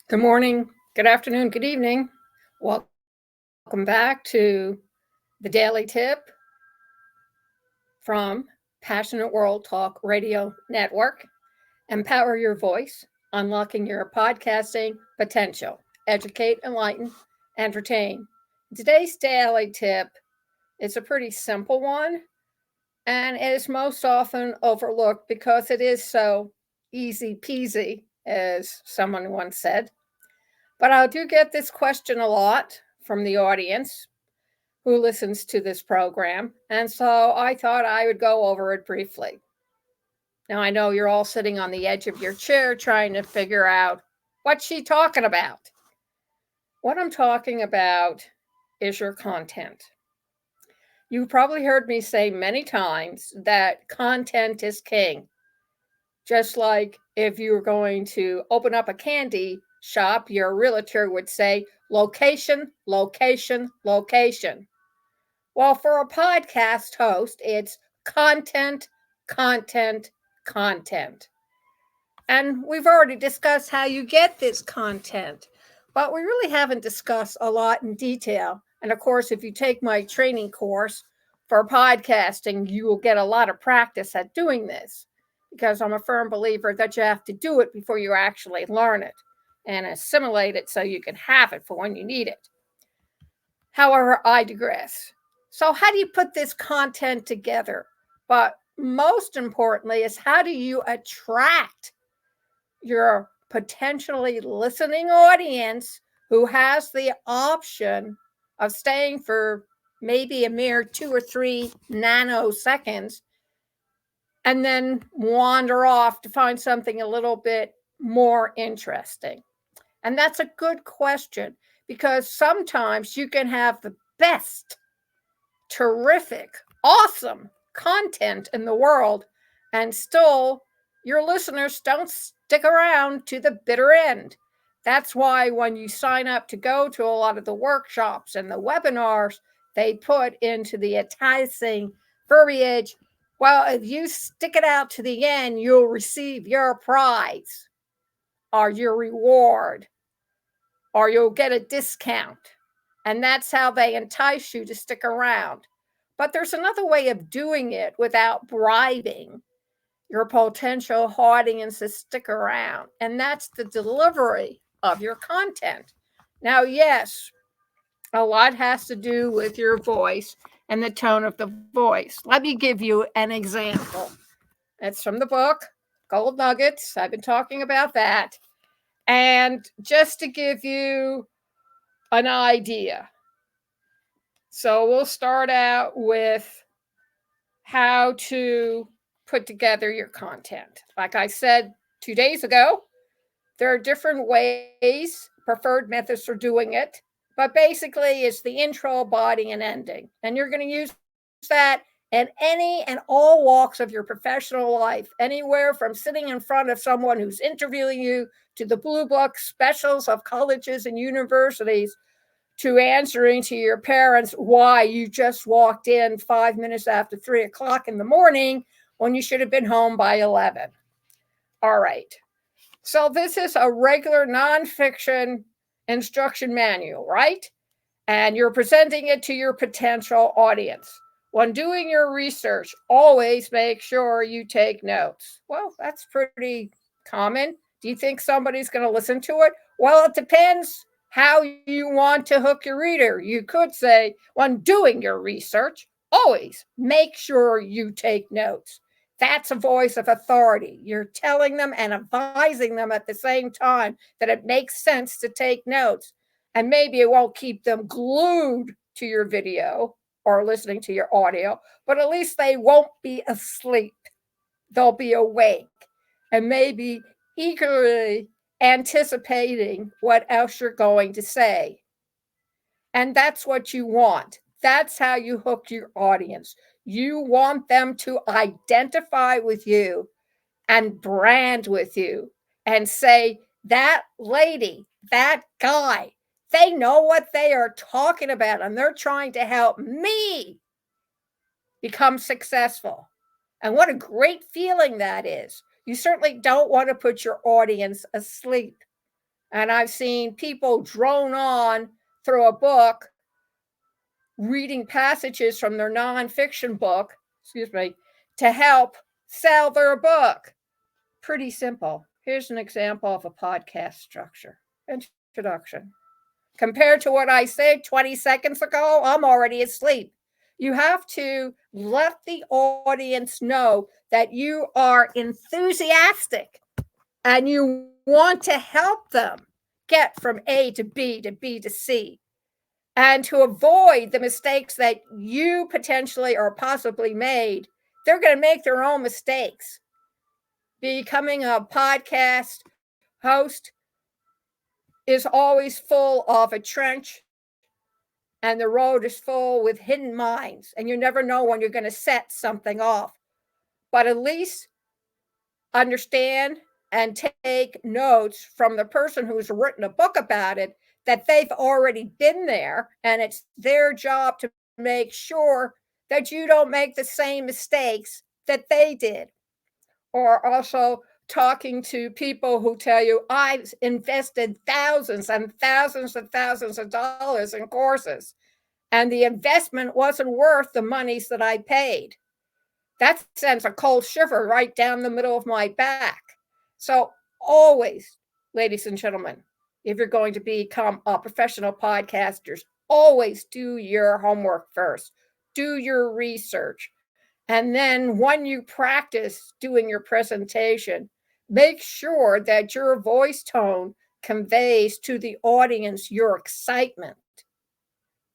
Good morning, good afternoon, good evening. Welcome back to the Daily Tip from Passionate World Talk Radio Network. Empower your voice, unlocking your podcasting potential. Educate, enlighten, entertain. Today's Daily Tip is a pretty simple one, and it is most often overlooked because it is so easy peasy, as someone once said. But I do get this question a lot from the audience who listens to this program, and so I thought I would go over it briefly. Now, I know you're all sitting on the edge of your chair trying to figure out what's she talking about. What I'm talking about is your content. You've probably heard me say many times that content is king. Just like if you were going to open up a candy shop, your realtor would say, location, location, location. Well, for a podcast host, it's content, content, content. And we've already discussed how you get this content, but we really haven't discussed a lot in detail. And of course, if you take my training course for podcasting, you will get a lot of practice at doing this because I'm a firm believer that you have to do it before you actually learn it and assimilate it so you can have it for when you need it. However, I digress. So, how do you put this content together? But most importantly, is how do you attract your potentially listening audience who has the option of staying for maybe a mere 2 or 3 nanoseconds and then wander off to find something a little bit more interesting? And that's a good question because sometimes you can have the best, terrific, awesome content in the world, and still your listeners don't stick around to the bitter end. That's why when you sign up to go to a lot of the workshops and the webinars, they put into the enticing verbiage, well, if you stick it out to the end, you'll receive your prize or your reward or you'll get a discount. And that's how they entice you to stick around. But there's another way of doing it without bribing your potential audience to stick around, and that's the delivery of your content. Now, yes, a lot has to do with your voice and the tone of the voice. Let me give you an example. It's from the book Gold Nuggets. I've been talking about that. And just to give you an idea, so we'll start out with how to put together your content. Like I said 2 days ago, there are different ways, preferred methods for doing it, but basically it's the intro, body, and ending. And you're going to use that in any and all walks of your professional life, anywhere from sitting in front of someone who's interviewing you to the blue book specials of colleges and universities to answering to your parents why you just walked in 5 minutes after 3 o'clock in the morning when you should have been home by 11. All right. So this is a regular nonfiction instruction manual, right? And you're presenting it to your potential audience. When doing your research, always make sure you take notes. Well, that's pretty common. Do you think somebody's going to listen to it? Well, it depends how you want to hook your reader. You could say, when doing your research, always make sure you take notes. That's a voice of authority. You're telling them and advising them at the same time that it makes sense to take notes. And maybe it won't keep them glued to your video or listening to your audio, but at least they won't be asleep. They'll be awake and maybe eagerly anticipating what else you're going to say. And that's what you want. That's how you hook your audience. You want them to identify with you and brand with you and say, that lady, that guy, they know what they are talking about and they're trying to help me become successful. And what a great feeling that is. You certainly don't want to put your audience asleep. And I've seen people drone on through a book, reading passages from their nonfiction book, to help sell their book. Pretty simple. Here's an example of a podcast structure. Introduction. Compared to what I said 20 seconds ago, I'm already asleep. You have to let the audience know that you are enthusiastic and you want to help them get from A to B to B to C, and to avoid the mistakes that you potentially or possibly made. They're going to make their own mistakes. Becoming a podcast host is always full of a trench, and the road is full with hidden mines, and you never know when you're going to set something off. But at least understand and take notes from the person who's written a book about it, that they've already been there, and it's their job to make sure that you don't make the same mistakes that they did. Or also talking to people who tell you, I've invested thousands and thousands and thousands of dollars in courses, and the investment wasn't worth the monies that I paid. That sends a cold shiver right down the middle of my back. So always, ladies and gentlemen, if you're going to become a professional podcasters, always do your homework first. Do your research. And then when you practice doing your presentation, make sure that your voice tone conveys to the audience your excitement,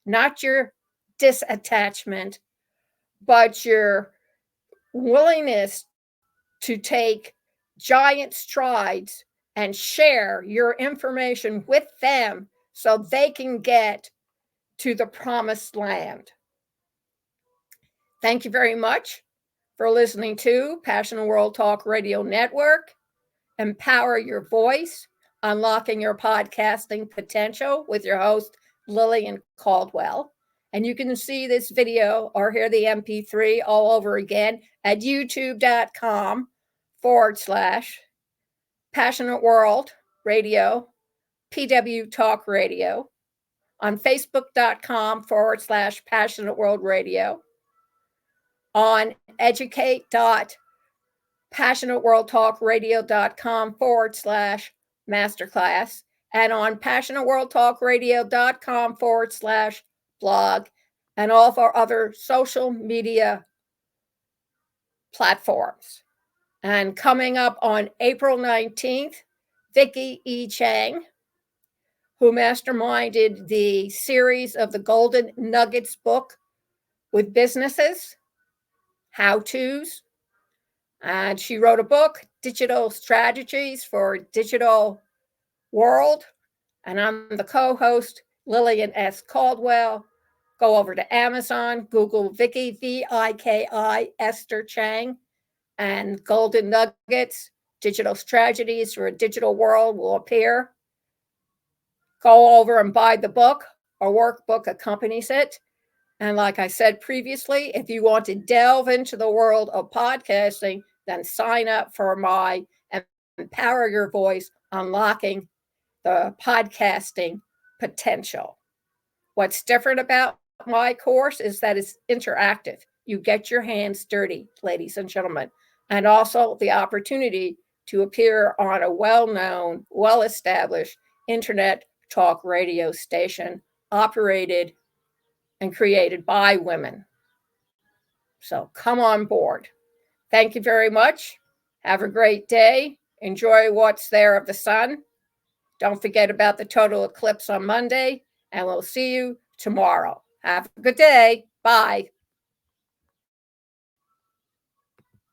not your disattachment, but your willingness to take giant strides and share your information with them so they can get to the promised land. Thank you very much for listening to Passion World Talk Radio Network. Empower your voice, unlocking your podcasting potential with your host, Lillian Cauldwell. And you can see this video or hear the MP3 all over again at youtube.com/Passionate World Radio, PW Talk Radio, on Facebook.com/Passionate World Radio, on educate.passionateworldtalkradio.com/masterclass, and on passionateworldtalkradio.com/blog, and all of our other social media platforms. And coming up on April 19th, Vicki E. Chang, who masterminded the series of the Golden Nuggets book with businesses, how-tos. And she wrote a book, Digital Strategies for Digital World. And I'm the co-host, Lillian S. Cauldwell. Go over to Amazon, Google Vicki, V-I-K-I, Esther Chang, and Golden Nuggets, Digital Strategies for a Digital World will appear. Go over and buy the book. A workbook accompanies it. And like I said previously, if you want to delve into the world of podcasting, then sign up for my Empower Your Voice, Unlocking the Podcasting Potential. What's different about my course is that it's interactive. You get your hands dirty, ladies and gentlemen, and also the opportunity to appear on a well-known, well-established internet talk radio station operated and created by women. So come on board. Thank you very much. Have a great day. Enjoy what's there of the sun. Don't forget about the total eclipse on Monday, and we'll see you tomorrow. Have a good day. Bye.